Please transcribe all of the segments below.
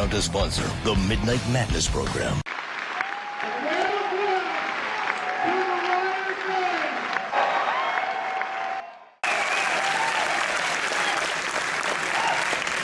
proud to sponsor the Midnight Madness program.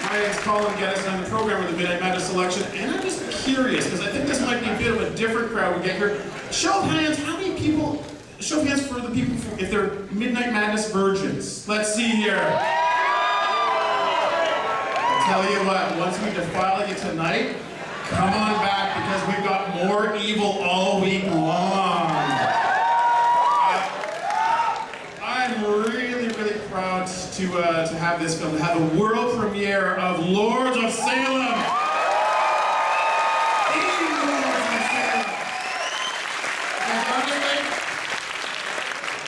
My name's Colin Geddes, and I'm the programmer of the Midnight Madness selection, and I'm just curious, because I think this might be a bit of a different crowd we get here. Show of hands, how many people, show of hands for the people, if they're Midnight Madness virgins. Let's see here. I'll tell you what, once we defile you tonight, come on back, because we've got more evil all week long. I'm really proud to have this film, to have the world premiere of Lords of Salem.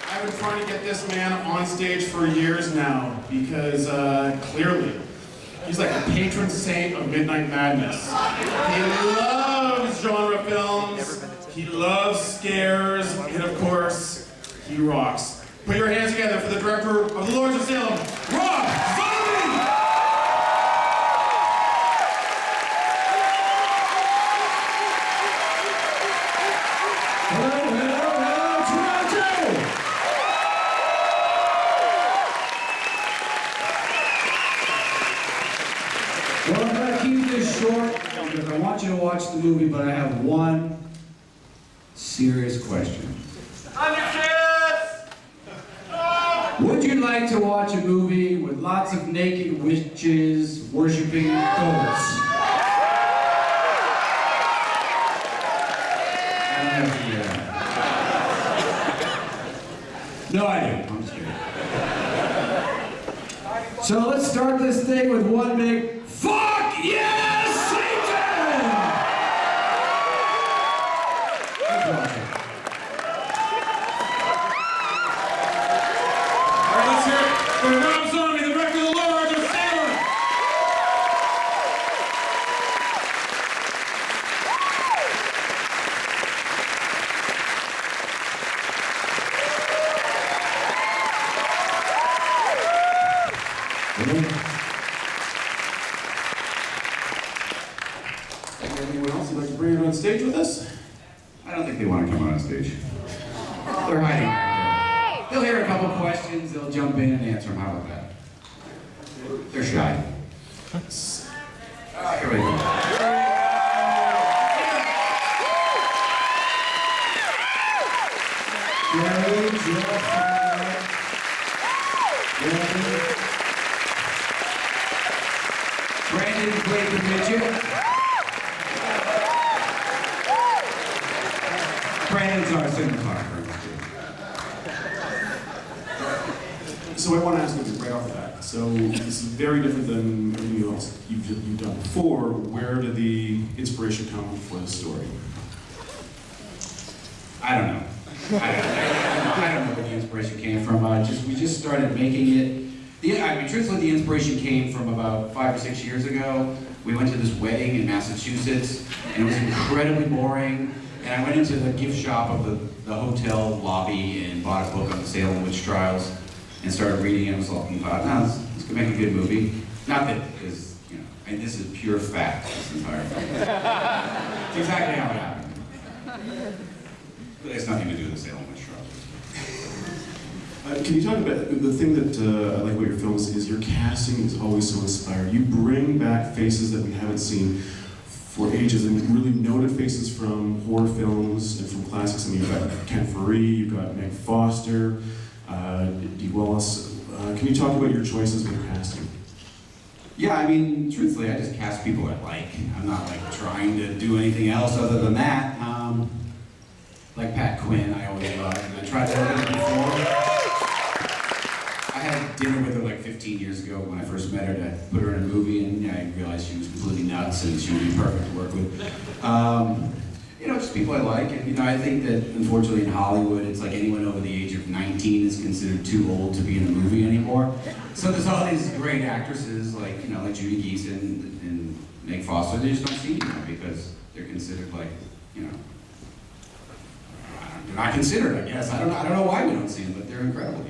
I've been trying to get this man on stage for years now because clearly he's like a patron saint of Midnight Madness. He loves genre films, he loves scares, and of course, he rocks. Put your hands together for the director of the Lords of Salem, Rob Zombie! Hello, Toronto! Well, I'm going to keep this short because I want you to watch the movie, but I have one serious question. Would you like to watch a movie with lots of naked witches worshiping goats? No, I do. I'm just kidding. So let's start this thing with one big fuck yes, Satan! Let's watch it. Let's hear it for Rob Zombie, the director of the Lords of Salem. Anyone else who'd like to bring it on stage with us? I don't think they want to come on stage. They're hiding back there. They'll hear a couple questions, they'll jump in and answer them. How about that? They're shy. Here we go. Jerry, Brandon played the midget. Brandon's our cinematographer. So I want to ask you right off the bat. So this is very different than anything else you've done before. Where did the inspiration come for the story? I don't know. I don't know where the inspiration came from. We just started making it. Truthfully, the inspiration came from about 5 or 6 years ago. We went to this wedding in Massachusetts, and it was incredibly boring. And I went into the gift shop of the hotel lobby and bought a book on the Salem witch trials and started reading it. I was like, this could make a good movie. Not that, because, and this is pure fact, this entire thing. It's exactly how it happened. But it has nothing to do with the Salem witch trials. Can you talk about the thing that I like about your films is your casting is always so inspired. You bring back faces that we haven't seen for ages, and really noted faces from horror films and from classics. I mean, you've got Ken Faree, you've got Meg Foster, Dee Wallace. Can you talk about your choices when you're casting? Yeah, I mean, truthfully, I just cast people I like. I'm not trying to do anything else other than that. Like Pat Quinn, I always loved, and I tried to work with her before. I had dinner with her 15 years ago when I first met her to put her in a movie, and I realized she was completely nuts and she would be perfect to work with. Just people I like, and I think that unfortunately in Hollywood, it's like anyone over the age of 19 is considered too old to be in a movie anymore. So there's all these great actresses like Judy Geeson and Meg Foster. They just don't see anymore because they're considered they're not considered, I guess. I don't know why we don't see them, but they're incredible,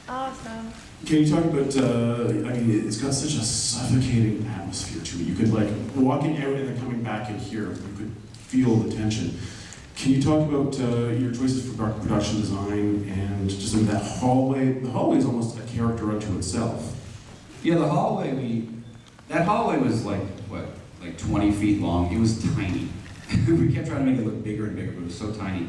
Awesome. Can you talk about, I mean, it's got such a suffocating atmosphere to it. You could, like, walking out and then coming back in here, you could feel the tension. Can you talk about your choices for production design and just in that hallway? The hallway is almost a character unto itself. Yeah, the hallway, that hallway was like, what, like 20 feet long. It was tiny. We kept trying to make it look bigger and bigger, but it was so tiny.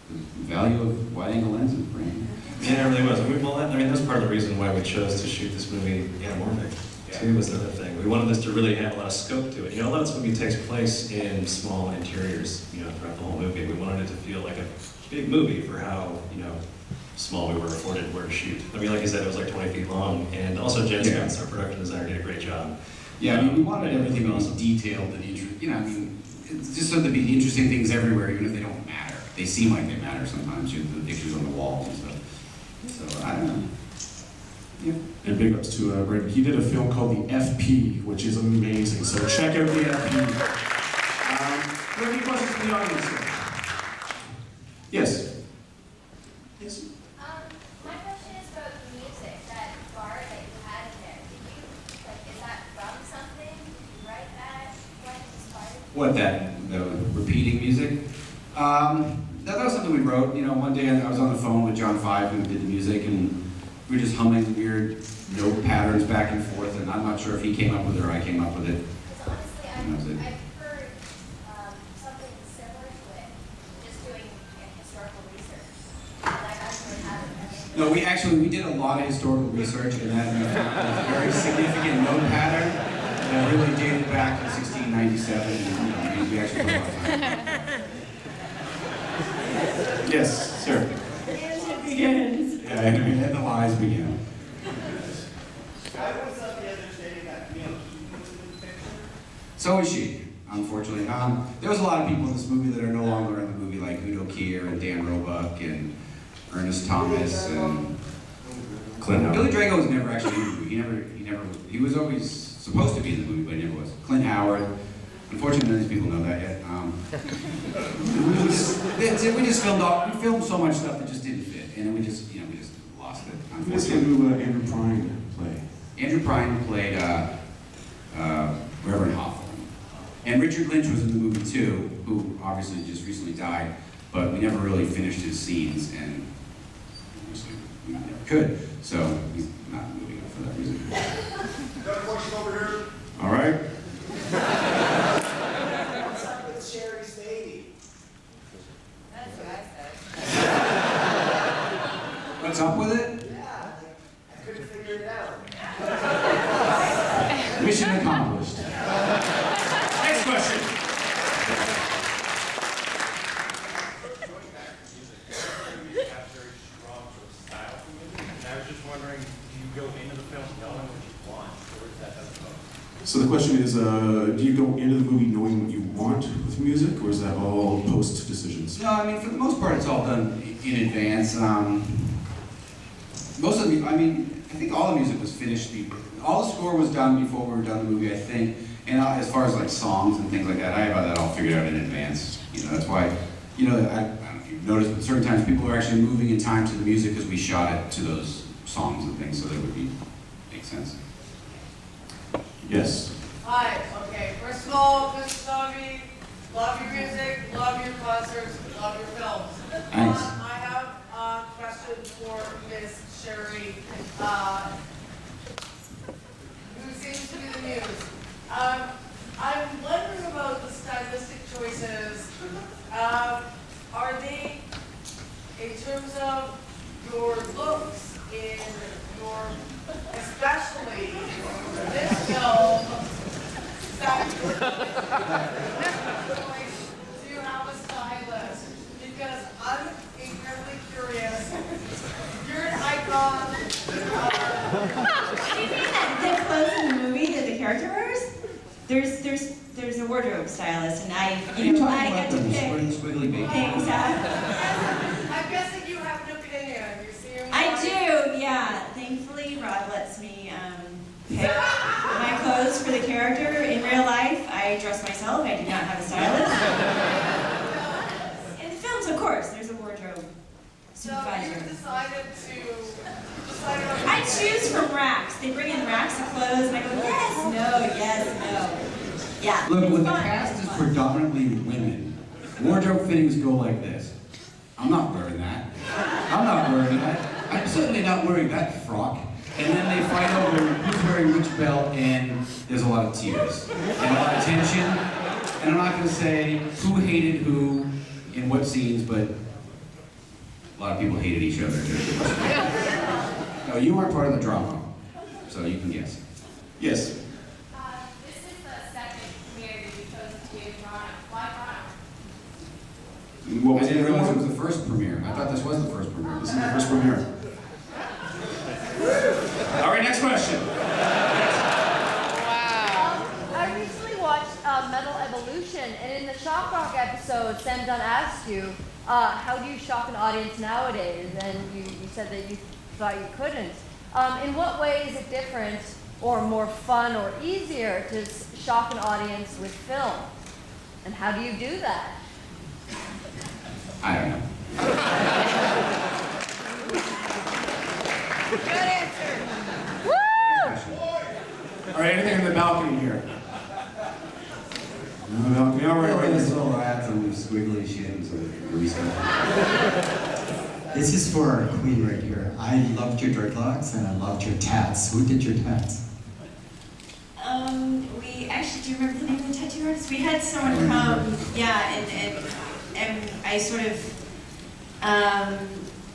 The value of wide-angle lenses, brain. Yeah, it really was. I mean, that's part of the reason why we chose to shoot this movie anamorphic, too, was the other thing. We wanted this to really have a lot of scope to it. You know, a lot of this movie takes place in small interiors, you know, throughout the whole movie. We wanted it to feel like a big movie for how, you know, small we were afforded where to shoot. I mean, like you said, it was like 20 feet long, and also Jen Scott, our production designer, did a great job. Yeah, I mean, we wanted everything to be detailed and interesting. You know, I mean, it's just so there'd be interesting things everywhere, even if they don't matter. They seem like they matter sometimes, you know, the pictures on the walls and stuff. So, I don't know. Yeah. And big ups to Brandon. He did a film called The FP, which is amazing. So check out The FP. Do you have any questions from the audience? Yes? Yes? My question is about the music, that bar that you had in there. Did you, like, is that from something? Did you write that? What inspired you? What, the repeating music? That was something we wrote. You know, one day I was on the phone with John Five, who did the music, and we were just humming weird note patterns back and forth, and I'm not sure if he came up with it or I came up with it. Because honestly, I've heard something similar to it, just doing historical research. And I actually haven't. No, we did a lot of historical research, and that we found a very significant note pattern that really dated back to 1697, and you know, we actually put a lot of time. Yes, sir. And it begins. Yeah, and the lies began. I was on the other saying that, you know, So is she, unfortunately. There was a lot of people in this movie that are no longer in the movie, like Udo Kier and Dan Roebuck and Ernest Thomas and Clint Howard. Billy Drago was never actually in the movie. He was always supposed to be in the movie, but he never was. Clint Howard. Unfortunately, none of these people know that yet. We filmed so much stuff that just didn't fit, and then we just lost it. Who was Andrew Prine play? Andrew Prine played Reverend Hawthorne. And Richard Lynch was in the movie too, who obviously just recently died, but we never really finished his scenes, and obviously we never could, so he's not moving up for that reason. got a question over here. All right. What's up with Sherry's baby? That's what I said. What's up with it? Yeah, I couldn't figure it out. Mission accomplished. Next question. Going back to music, you have very strong sort of style to music, and I was just wondering, do you go into the film knowing what you want, or is that doesn't go? So the question is, do you go into the movie knowing what you want with music, or is that all post decisions? No, I mean, for the most part, it's all done in advance. Most of the, I think all the music was finished. All the score was done before we were done the movie, I think. And as far as like songs and things like that, I have that all figured out in advance. You know, that's why, you know, I don't know if you've noticed, but certain times people are actually moving in time to the music because we shot it to those songs and things, so that would make sense. Yes. Hi, okay, first of all, Mr. Doggy, love your music, love your concerts, love your films. Thanks. I have a question for Miss Sherry, who seems to be the muse. I'm wondering about the stylistic choices. Are they, in terms of your looks, in your, especially this film, do you have a stylist? Because I'm incredibly curious. You're an icon. Do you mean that the clothes in the movie that the character wears? There's a wardrobe stylist, and I get to pick Squiggly baby. things out. I'm guessing you have an opinion. You see your I do, yeah. Thankfully, Rod lets me pick my clothes for the character. In real life, I dress myself. I do not have a stylist. In the films, of course, there's a wardrobe So supervisor. you decide Yeah. Look, when the Fun. cast is predominantly women, wardrobe fittings go like this. I'm not wearing that. I'm not wearing that. I'm certainly not wearing that frock. And then they fight over who's wearing which belt, and there's a lot of tears and a lot of tension. And I'm not going to say who hated who in what scenes, but a lot of people hated each other. No, you weren't part of the drama, so you can guess. Yes. This is the second premiere that you chose to do in Toronto. Why Toronto? What was I didn't realize it was the first premiere. I thought this was the first premiere. This is the first premiere. All right, next question. I recently watched Metal Evolution, and in the Shock Rock episode, Sam Dunn asked you, how do you shock an audience nowadays? And you said that you thought you couldn't. In what way is it different, or more fun, or easier to shock an audience with film? And how do you do that? I don't know. Good answer. All right, anything in the balcony here? No balcony. All right, all right. I had some squiggly shit and some gooey stuff. This is for our queen right here. I loved your dreadlocks and I loved your tats. Who did your tats? We actually, do you remember the name of the tattoo artist? We had someone come, yeah, and I sort of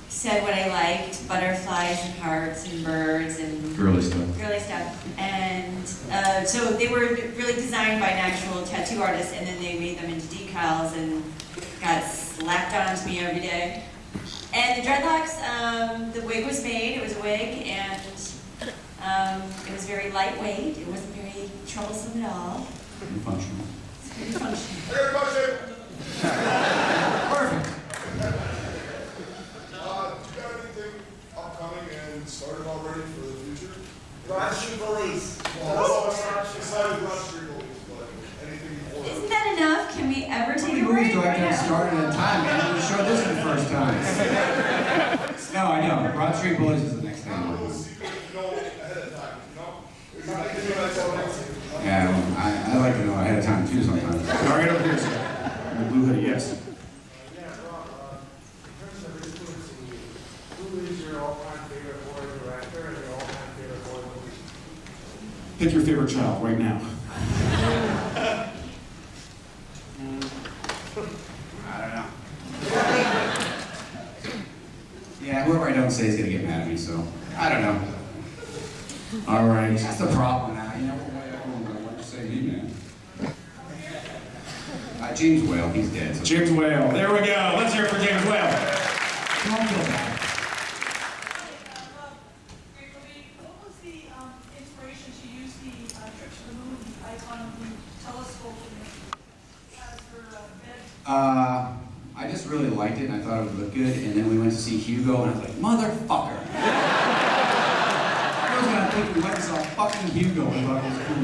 said what I liked, butterflies and hearts and birds and Girly stuff. girly stuff. And so they were really designed by an actual tattoo artist, and then they made them into decals and got slapped onto me every day. And the dreadlocks, the wig was made, it was a wig, and it was very lightweight. It wasn't very troublesome at all. And functional. It's very functional. I got a question. Perfect. Do you got anything upcoming and started already for the future? Broad Street Bullies. Well, besides Broad Street Bullies, but anything before? Isn't that enough? Can we ever How take many a movies break do I right have to have now? started at a time? Man, I'm going to show this for the first time. No, I know. Broad Street Bullies is the next thing. Know ahead of time, you know? There's nothing to that's all next year. Yeah, well, I like to know ahead of time too sometimes. All right, over here, sir. The blue hoodie, yes. Yeah, Rob, in terms of influencing you, who is your all-time favorite boy director and your all-time favorite boy movie? Pick your favorite child right now. I don't know. Yeah, whoever I don't say is going to get mad at me, so I don't know. All right. That's the problem now. You know, what you say me, man? James Whale, he's dead. So James Whale. There we go. Let's hear it for James Whale. don't feel bad. What was the inspiration to use the trip to the moon icon of the telescope as her bed? I just really liked it and I thought it would look good, and then we went to see Hugo and I was like, motherfucker! I was gonna think we went and saw fucking Hugo and thought it was cool.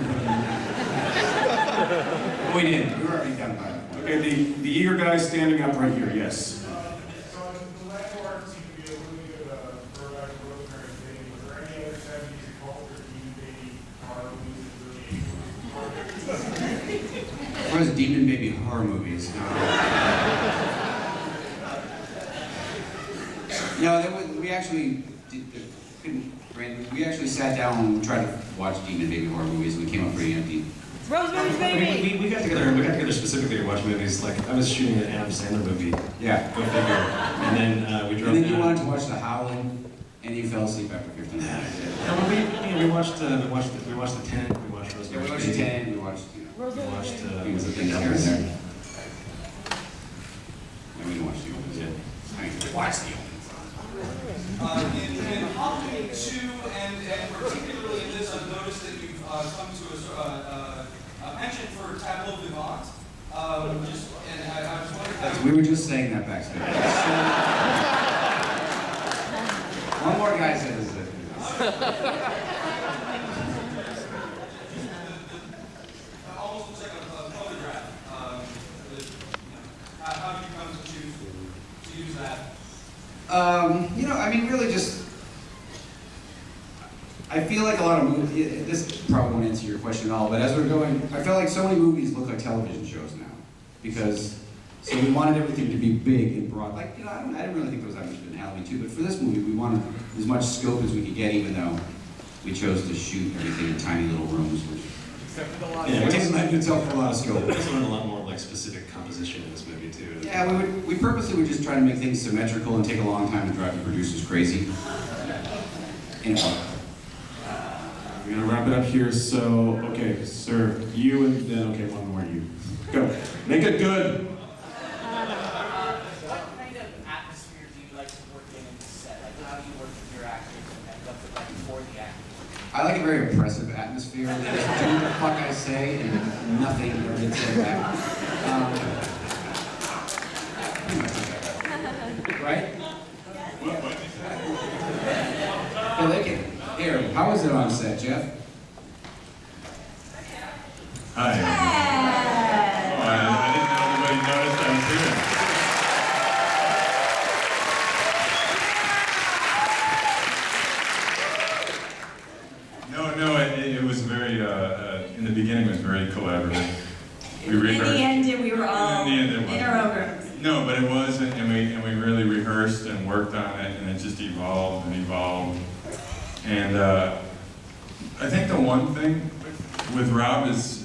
But we didn't. We were already done by that point. Okay, the eager guy standing up right here, yes. So the landmark seemed to be a really good throwback to Rosemary Baby. Was there any other 70s culture Demon Baby horror movies that really What is Demon Baby horror movies? No, that was, we actually we actually sat down and tried to watch Demon Baby horror movies, and we came up pretty empty. Rosemary's I mean, Baby! we got together specifically to watch movies. Like, I was shooting an Adam Sandler movie. Yeah. Go figure. And then we drove And then you down. wanted to watch The Howling, and you fell asleep after 15 minutes. No, but we watched the Tenant. We watched Yeah, Rosemary's we watched Baby. 10, we watched, We watched things and things here and there. And we didn't watch the openings. Yeah. I mean, watch the openings. In Halloween 2, and particularly in this, I've noticed that you've come to a penchant for tableau vivant. I was wondering We were just saying that backstage. One more guy says that. almost looks like a photograph. How do you come to choose to use that? You know, I mean, really just, I feel like a lot of movies, this probably won't answer your question at all, but as we're going, I feel like so many movies look like television shows now. Because, so we wanted everything to be big and broad. Like, you know, I didn't really think there was that much in Halloween 2, but for this movie, we wanted as much scope as we could get, even though we chose to shoot everything in tiny little rooms, which Except for the last it takes itself a lot of scope. There's a lot more like specific composition in this movie too. Yeah, we purposely would just try to make things symmetrical and take a long time to drive the producers crazy. Anyway. We're gonna wrap it up here, so, okay, sir, you and then, okay, one more you. Go, make it good. What kind of atmosphere do you like to work in the set? Like, how do you work with your actors and what's it like for the actors? I like a very oppressive atmosphere. They just do what the fuck I say and nothing ever gets said back. Right? Yeah, they can. Here, how is it on set, Jeff? Hi. Oh, I didn't know anybody noticed I was here. No, it was very, in the beginning it was very collaborative. In the end, we were all in our own rooms. No, but it was, and we really rehearsed and worked on it, and it just evolved and evolved. And I think the one thing with Rob is,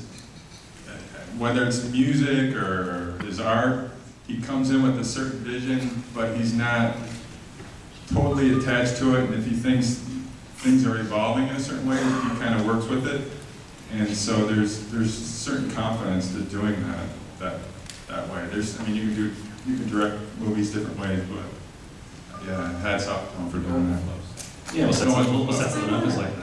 whether it's music or his art, he comes in with a certain vision, but he's not totally attached to it, and if he thinks things are evolving in a certain way, he kind of works with it. And so there's certain confidence to doing that way. I mean, you can direct movies different ways, but yeah, hats off to him for doing that. Yeah, we'll set something up as like,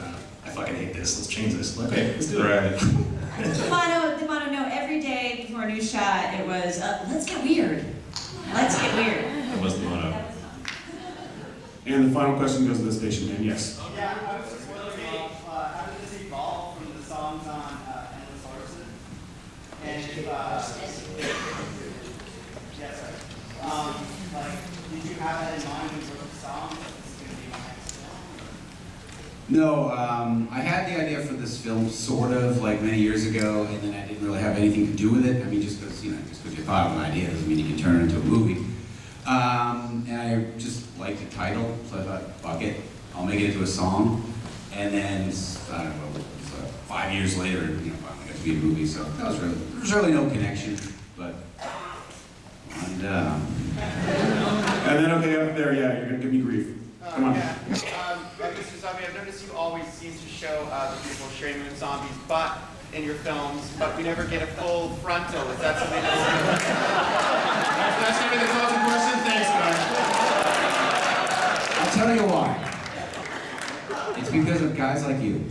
I fucking hate this, let's change this. Okay, let's do it. Right. The motto, no, every day before a new shot, it was, let's get weird. Let's get weird. That was the motto. And the final question goes to the station man, yes. Yeah, I was just wondering, how did this evolve from the songs on Endless Horses? And if, yes, sir. Like, did you have that in mind when you wrote the song? That this is going to be my next film? No, I had the idea for this film sort of like many years ago, and then I didn't really have anything to do with it. I mean, just because you thought of an idea doesn't mean you can turn it into a movie. And I just liked the title, so I thought, fuck it, I'll make it into a song. And then, I don't know, 5 years later, finally got to be a movie, so there was really no connection, but, and then, okay, up there, yeah, you're gonna give me grief. Come on. Yeah. Mr. Zombie, I've noticed you always seem to show the beautiful Sherry Moon Zombie's butt in your films, but we never get a full frontal. Is that something that's... That's gonna be the closing question. Thanks, guys. I'll tell you why. It's because of guys like you.